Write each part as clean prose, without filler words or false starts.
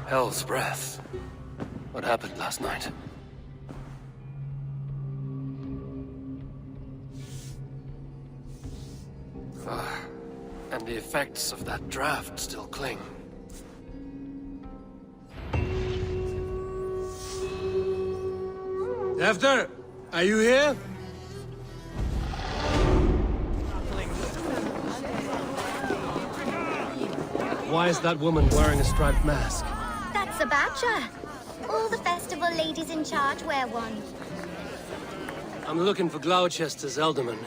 Hell's breath. What happened last night? And the effects of that draft still cling. After, are you here? Why is that woman wearing a striped mask? That's a badger. All the festival ladies in charge wear one. I'm looking for Gloucester's Elderman.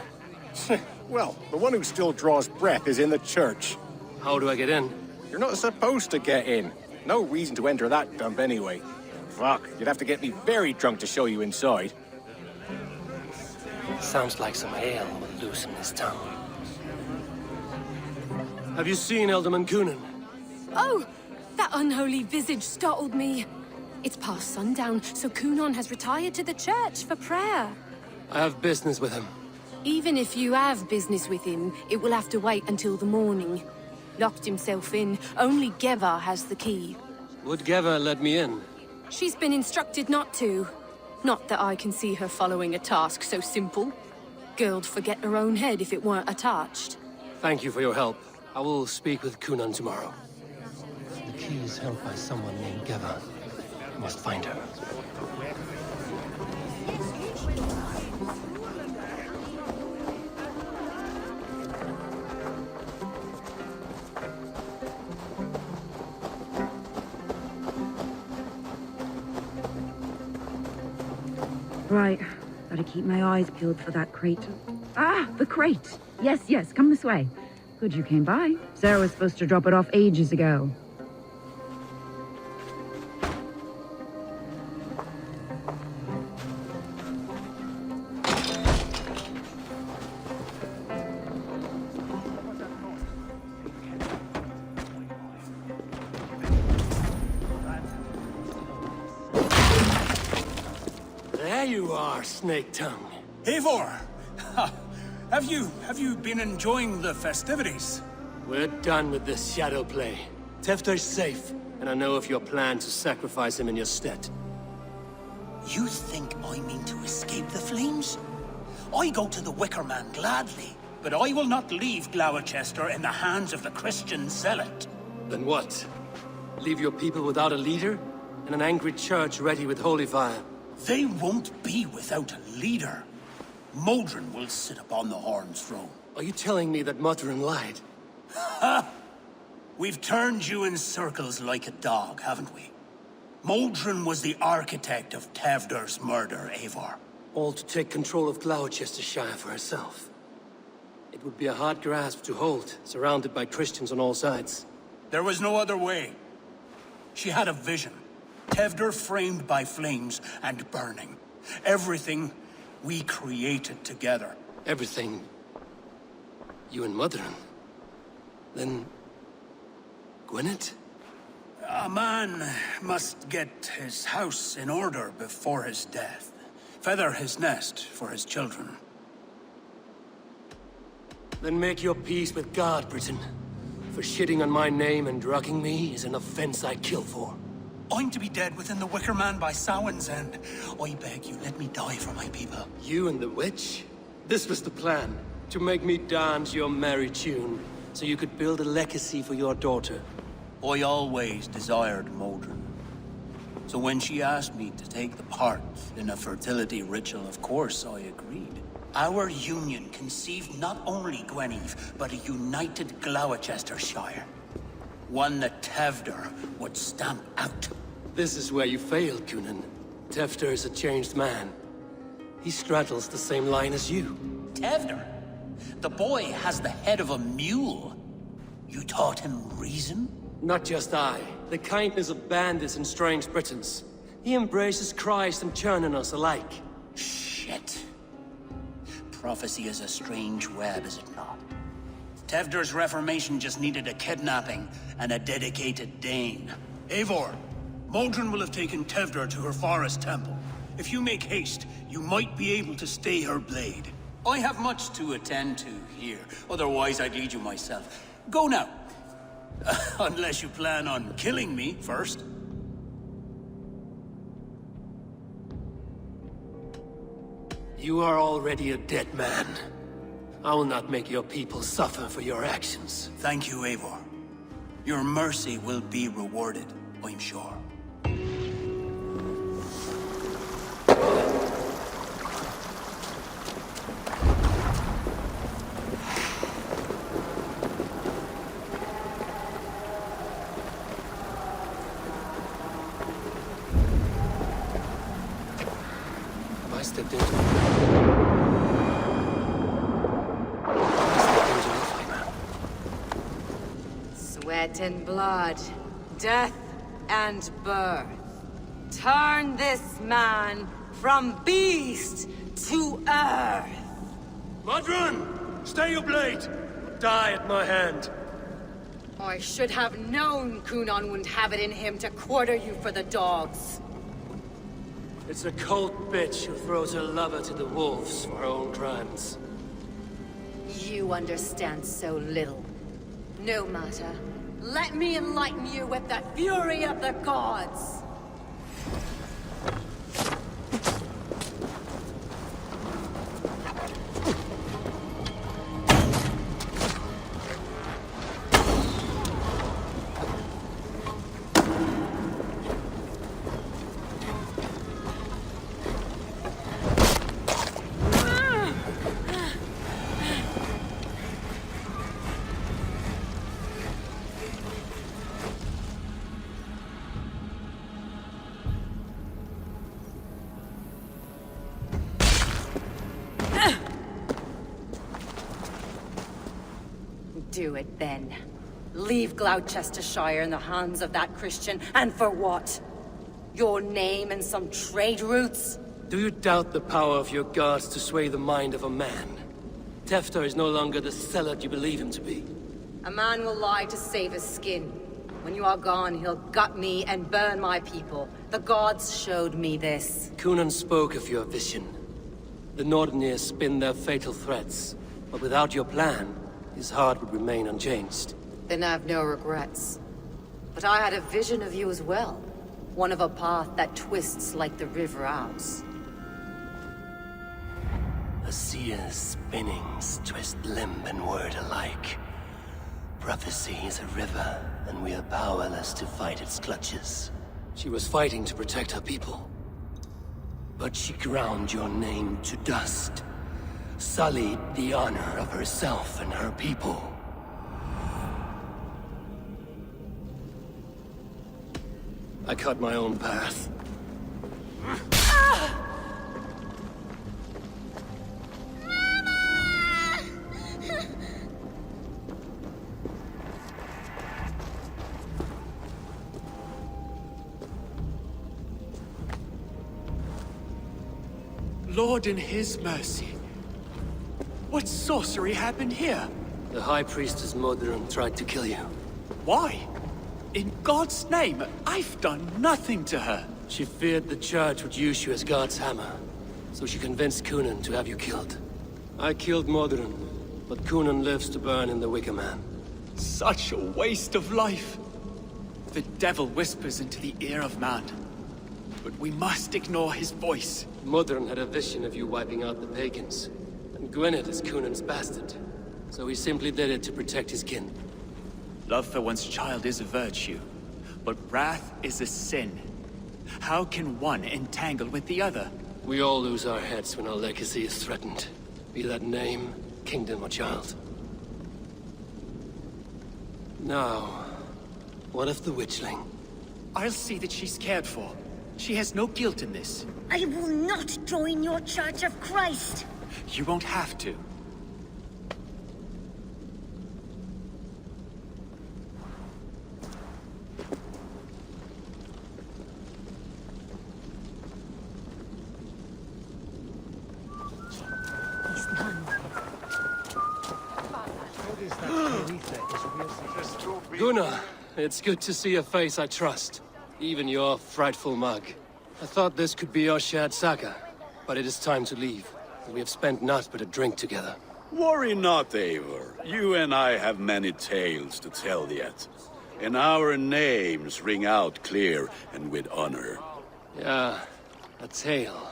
Well, the one who still draws breath is in the church. How do I get in? You're not supposed to get in. No reason to enter that dump anyway. Fuck, you'd have to get me very drunk to show you inside. Sounds like some ale will loosen his tongue. Have you seen Elderman Coonan? Oh! That unholy visage startled me. It's past sundown, so Coonan has retired to the church for prayer. I have business with him. Even if you have business with him, it will have to wait until the morning. Locked himself in. Only Geva has the key. Would Geva let me in? She's been instructed not to. Not that I can see her following a task so simple. Girl'd forget her own head if it weren't attached. Thank you for your help. I will speak with Coonan tomorrow. The key is held by someone named Geva. I must find her. Right. Gotta keep my eyes peeled for that crate. Ah, the crate! Yes, yes, come this way. Good you came by. Sarah was supposed to drop it off ages ago. There you are, Snake Tongue. Eivor! Have you been enjoying the festivities? We're done with this shadow play. Tefter's safe, and I know of your plan to sacrifice him in your stead. You think I mean to escape the flames? I go to the Wicker Man gladly, but I will not leave Gloucester in the hands of the Christian zealot. Then what? Leave your people without a leader? And an angry church ready with holy fire? They won't be without a leader. Modron will sit upon the Horn's throne. Are you telling me that Modron lied? Ha! We've turned you in circles like a dog, haven't we? Modron was the architect of Tewdwr's murder, Eivor. All to take control of Gloucestershire for herself. It would be a hard grasp to hold, surrounded by Christians on all sides. There was no other way. She had a vision. Tewdwr framed by flames and burning. Everything we created together. Everything... you and Modron? Then... Gwyneth? A man must get his house in order before his death. Feather his nest for his children. Then make your peace with God, Britain. For shitting on my name and drugging me is an offense I'd kill for. I'm to be dead within the Wicker Man by Samhain's end. I beg you, let me die for my people. You and the witch? This was the plan. To make me dance your merry tune, so you could build a legacy for your daughter. I always desired Modron. So when she asked me to take the part in a fertility ritual, of course I agreed. Our union conceived not only Gweneve, but a united Gloucestershire. One that Tevder would stamp out. This is where you failed, Kunan. Tefter is a changed man. He straddles the same line as you. Tevder? The boy has the head of a mule. You taught him reason? Not just I. The kindness of bandits and strange Britons. He embraces Christ and churning us alike. Shit. Prophecy is a strange web, is it not? Tevder's reformation just needed a kidnapping and a dedicated Dane. Eivor, Modron will have taken Tevder to her forest temple. If you make haste, you might be able to stay her blade. I have much to attend to here, otherwise I'd lead you myself. Go now. Unless you plan on killing me first. You are already a dead man. I will not make your people suffer for your actions. Thank you, Eivor. Your mercy will be rewarded, I'm sure. I stepped into Sweat and blood, death and birth. Turn this man from beast to earth. Modron! Stay your blade! Die at my hand! I should have known Kunan wouldn't have it in him to quarter you for the dogs. It's a cold bitch who throws her lover to the wolves for her own crimes. You understand so little. No matter. Let me enlighten you with the fury of the gods! Do it then. Leave Gloucestershire in the hands of that Christian, and for what? Your name and some trade routes? Do you doubt the power of your gods to sway the mind of a man? Tefter is no longer the zealot you believe him to be. A man will lie to save his skin. When you are gone, he'll gut me and burn my people. The gods showed me this. Kunan spoke of your vision. The Nordenir spin their fatal threats, but without your plan, his heart would remain unchanged. Then I have no regrets. But I had a vision of you as well. One of a path that twists like the river Ouse. A seer's spinnings twist limb and word alike. Prophecy is a river, and we are powerless to fight its clutches. She was fighting to protect her people. But she ground your name to dust. Sullied the honor of herself and her people. I cut my own path. Lord in his mercy. What sorcery happened here? The High Priestess Modron tried to kill you. Why? In God's name, I've done nothing to her. She feared the Church would use you as God's hammer, so she convinced Kunan to have you killed. I killed Modron, but Kunan lives to burn in the Wicker Man. Such a waste of life. The devil whispers into the ear of man, but we must ignore his voice. Modron had a vision of you wiping out the pagans, and Gwynedd is Kunan's bastard, so he simply did it to protect his kin. Love for one's child is a virtue, but wrath is a sin. How can one entangle with the other? We all lose our heads when our legacy is threatened, be that name, kingdom, or child. Now, What of the witchling? I'll see that she's cared for. She has no guilt in this. I will not join your Church of Christ. You won't have to. Gunnar, it's good to see a face I trust. Even your frightful mug. I thought this could be our shared saga, but it is time to leave. We have spent naught but a drink together. Worry not, Eivor. You and I have many tales to tell yet. And our names ring out clear and with honor. Yeah, a tale.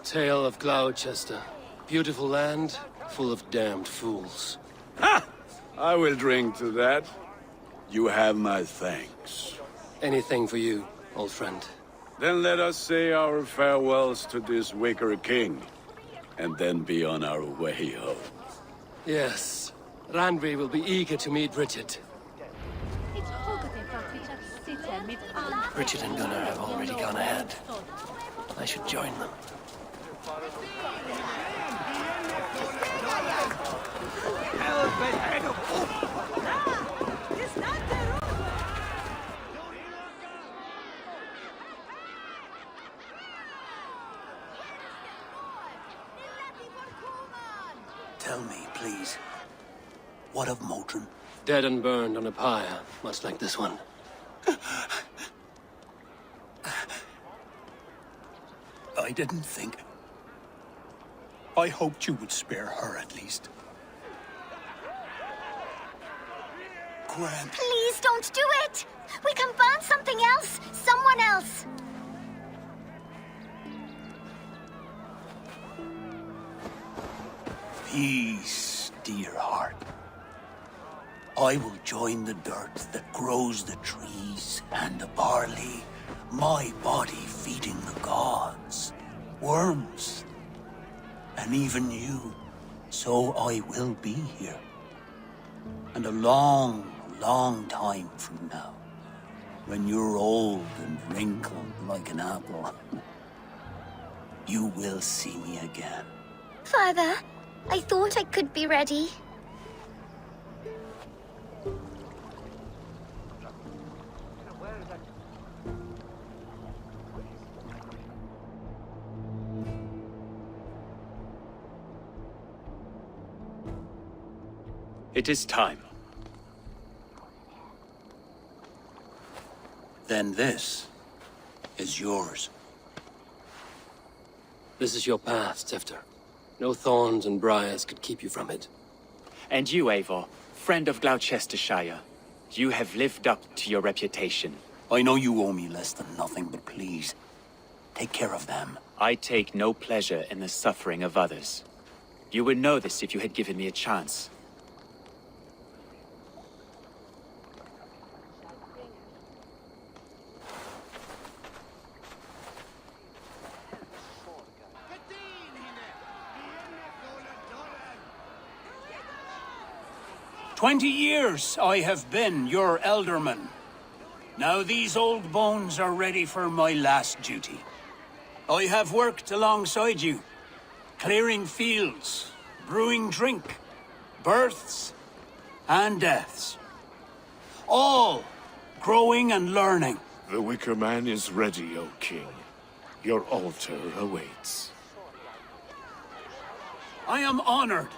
Tale of Gloucester. Beautiful land, full of damned fools. Ha! I will drink to that. You have my thanks. Anything for you, old friend. Then let us say our farewells to this wicker king, and then be on our way home. Yes, Randvi will be eager to meet Richard. Richard and Gunnar have already gone ahead. I should join them. Tell me, please, what of Motrin? Dead and burned on a pyre, much like this one. I didn't think. I hoped you would spare her at least. Gwen. Please don't do it! We can burn something else! Someone else! Peace, dear heart. I will join the dirt that grows the trees and the barley, my body feeding the gods, worms, and even you. So I will be here. And a long, long time from now, when you're old and wrinkled like an apple, you will see me again. Father, I thought I could be ready. It is time. Then this is yours. This is your path, Tifter. No thorns and briars could keep you from it. And you, Eivor, friend of Gloucestershire, you have lived up to your reputation. I know you owe me less than nothing, but please, take care of them. I take no pleasure in the suffering of others. You would know this if you had given me a chance. "20 years I have been your elderman. Now these old bones are ready for my last duty. I have worked alongside you, clearing fields, brewing drink, births and deaths. All growing and learning. The Wicker Man is ready, O King. Your altar awaits. I am honored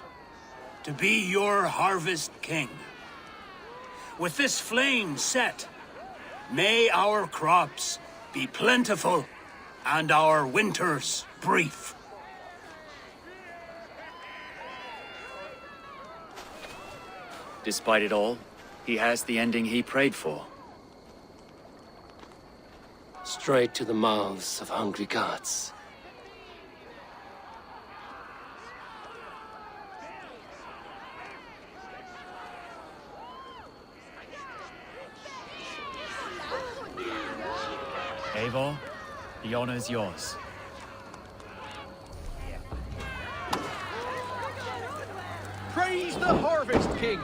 to be your Harvest King. With this flame set, may our crops be plentiful and our winters brief. Despite it all, he has the ending he prayed for. Straight to the mouths of hungry gods. Eivor, the honor is yours. Praise the Harvest King!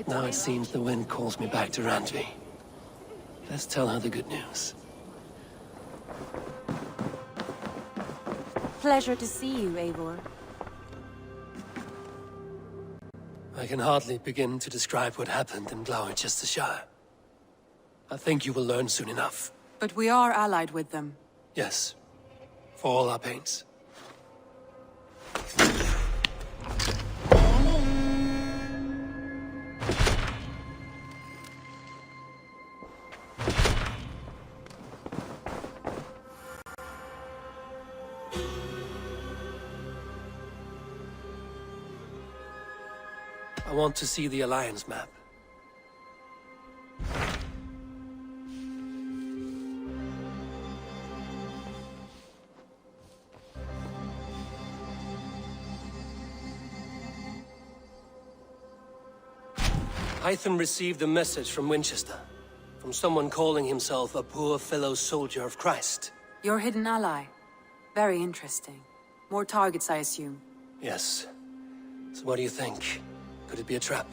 Now it seems the wind calls me back to Randvi. Let's tell her the good news. Pleasure to see you, Eivor. I can hardly begin to describe what happened in Gloucestershire. I think you will learn soon enough. But we are allied with them. Yes, for all our pains. I want to see the Alliance map. Hytham received a message from Winchester, from someone calling himself a poor fellow soldier of Christ. Your hidden ally. Very interesting. More targets, I assume. Yes. So what do you think? Could it be a trap?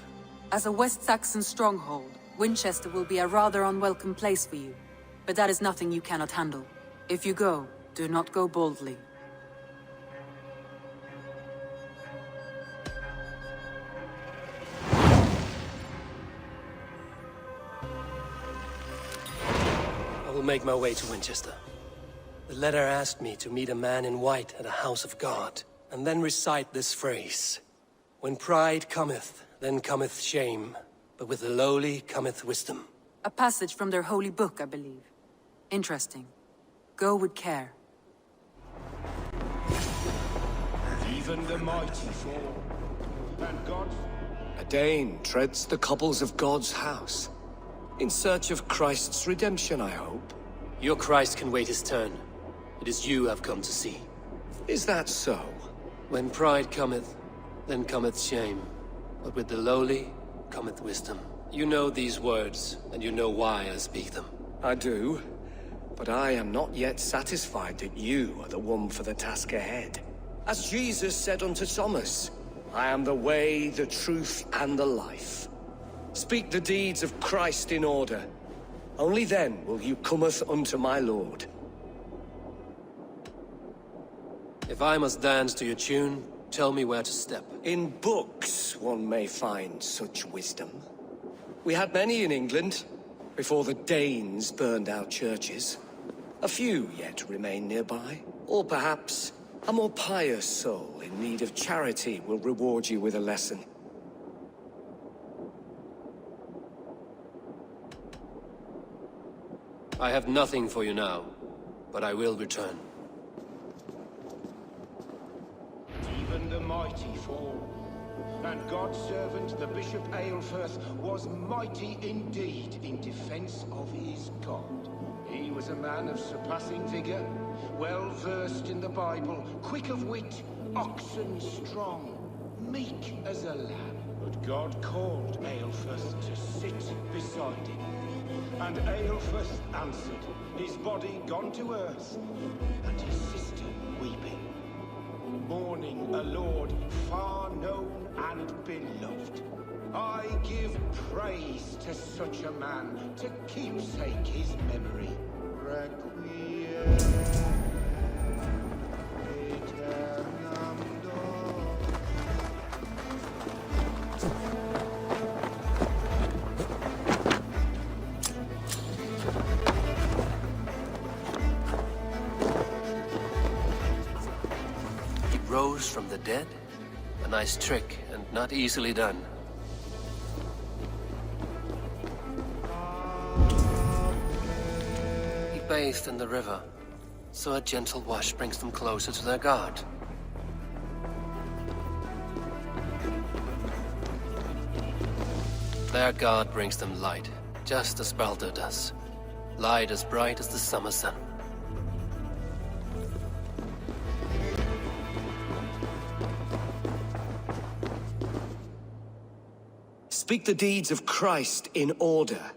As a West Saxon stronghold, Winchester will be a rather unwelcome place for you. But that is nothing you cannot handle. If you go, do not go boldly. I will make my way to Winchester. The letter asked me to meet a man in white at a house of God, and then recite this phrase. When pride cometh, then cometh shame, but with the lowly cometh wisdom. A passage from their holy book, I believe. Interesting. Go with care. Even the mighty fall, and God... A Dane treads the cobbles of God's house. In search of Christ's redemption, I hope. Your Christ can wait his turn. It is you I've come to see. Is that so? When pride cometh, then cometh shame. But with the lowly cometh wisdom. You know these words, and you know why I speak them. I do. But I am not yet satisfied that you are the one for the task ahead. As Jesus said unto Thomas, I am the way, the truth, and the life. Speak the deeds of Christ in order. Only then will you cometh unto my Lord. If I must dance to your tune, tell me where to step. In books one may find such wisdom. We had many in England, before the Danes burned our churches. A few yet remain nearby. Or perhaps a more pious soul in need of charity will reward you with a lesson. I have nothing for you now, but I will return. Even the mighty fall, and God's servant, the Bishop Aelfirth, was mighty indeed in defense of his God. He was a man of surpassing vigor, well-versed in the Bible, quick of wit, oxen strong, meek as a lamb. But God called Aelfirth to sit beside him. And Aelfirth answered, his body gone to earth, and his sister weeping, mourning a lord far known and beloved. I give praise to such a man, to keepsake his memory. Requiem aeternam Rose from the dead? A nice trick, and not easily done. He bathed in the river, so a gentle wash brings them closer to their god. Their god brings them light, just as Baldur does. Light as bright as the summer sun. Speak the deeds of Christ in order.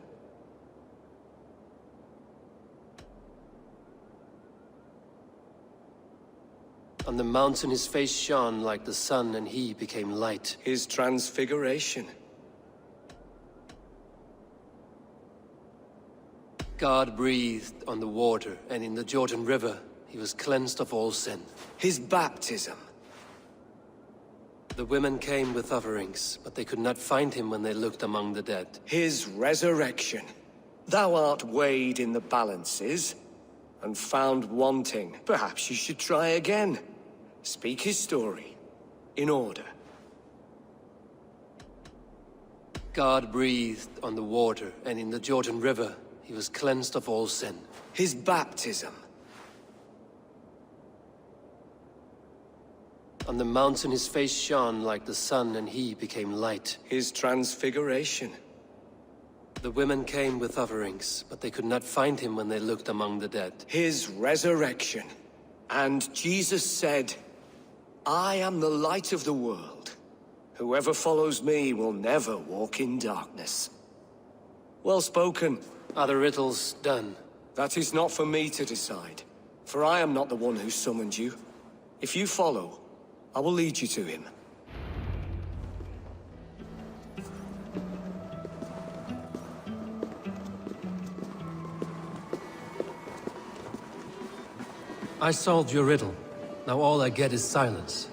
On the mountain his face shone like the sun, and he became light. His transfiguration. God breathed on the water, and in the Jordan River he was cleansed of all sin. His baptism. The women came with offerings, but they could not find him when they looked among the dead. His resurrection. Thou art weighed in the balances, and found wanting. Perhaps you should try again. Speak his story, in order. God breathed on the water, and in the Jordan River he was cleansed of all sin. His baptism. On the mountain his face shone like the sun, and he became light. His transfiguration. The women came with offerings, but they could not find him when they looked among the dead. His resurrection. And Jesus said, I am the light of the world. Whoever follows me will never walk in darkness. Well spoken. Are the riddles done? That is not for me to decide, for I am not the one who summoned you. If you follow, I will lead you to him. I solved your riddle. Now all I get is silence.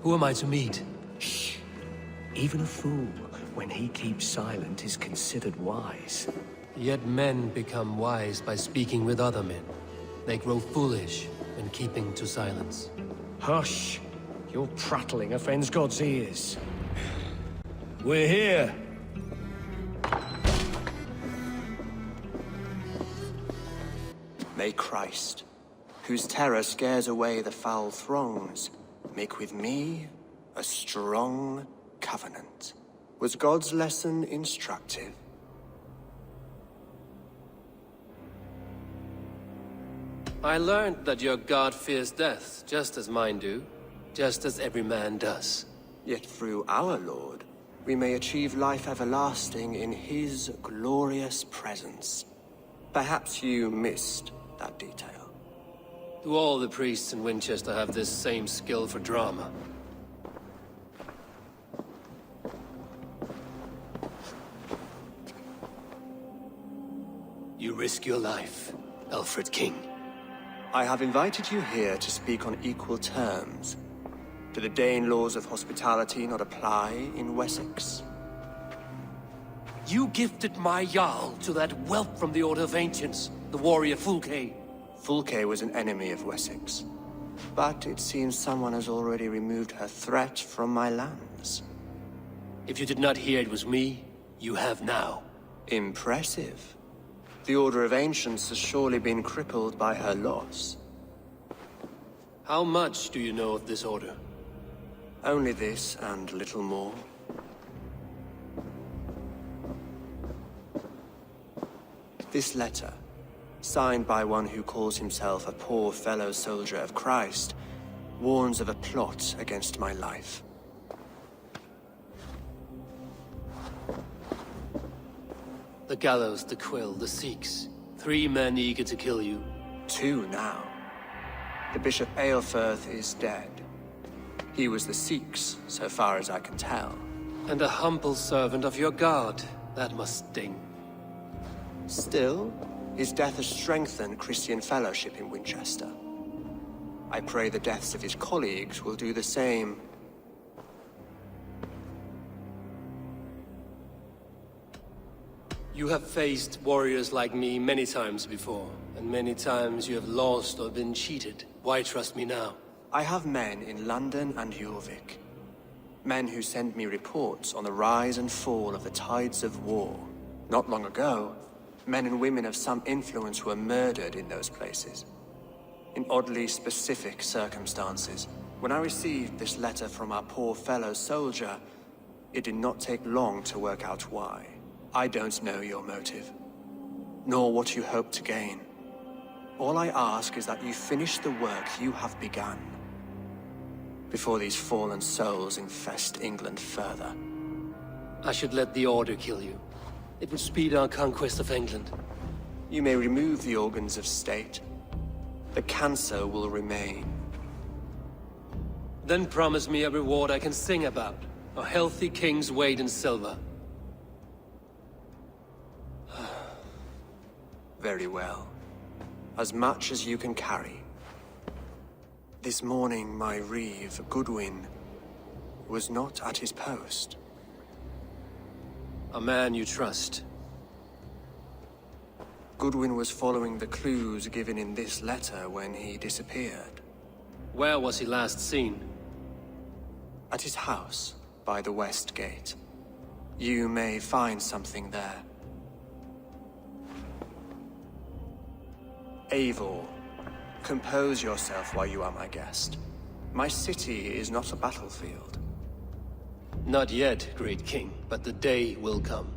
Who am I to meet? Shh. Even a fool, when he keeps silent, is considered wise. Yet men become wise by speaking with other men. They grow foolish when keeping to silence. Hush! Your prattling offends God's ears. We're here! May Christ, whose terror scares away the foul throngs, make with me a strong covenant. Was God's lesson instructive? I learned that your god fears death, just as mine do. Just as every man does. Yet through our Lord, we may achieve life everlasting in his glorious presence. Perhaps you missed that detail. Do all the priests in Winchester have this same skill for drama? You risk your life, Alfred King. I have invited you here to speak on equal terms. Do the Dane laws of hospitality not apply in Wessex? You gifted my Jarl to that whelp from the Order of Ancients, the warrior Fulke. Fulke was an enemy of Wessex. But it seems someone has already removed her threat from my lands. If you did not hear it was me, you have now. Impressive. The Order of Ancients has surely been crippled by her loss. How much do you know of this order? Only this and little more. This letter, signed by one who calls himself a poor fellow soldier of Christ, warns of a plot against my life. The gallows, the quill, the Sikhs. 3 men eager to kill you. 2 now. The Bishop Aelfirth is dead. He was the Sikhs, so far as I can tell. And a humble servant of your god. That must sting. Still, his death has strengthened Christian fellowship in Winchester. I pray the deaths of his colleagues will do the same. You have faced warriors like me many times before, and many times you have lost or been cheated. Why trust me now? I have men in London and Jorvik. Men who send me reports on the rise and fall of the tides of war. Not long ago, men and women of some influence were murdered in those places. In oddly specific circumstances. When I received this letter from our poor fellow soldier, it did not take long to work out why. I don't know your motive, nor what you hope to gain. All I ask is that you finish the work you have begun, before these fallen souls infest England further. I should let the Order kill you. It would speed our conquest of England. You may remove the organs of state. The cancer will remain. Then promise me a reward I can sing about. A healthy king's weight in silver. Very well. As much as you can carry. This morning, my reeve, Goodwin, was not at his post. A man you trust. Goodwin was following the clues given in this letter when he disappeared. Where was he last seen? At his house, by the west gate. You may find something there. Eivor, compose yourself while you are my guest. My city is not a battlefield. Not yet, great king, but the day will come.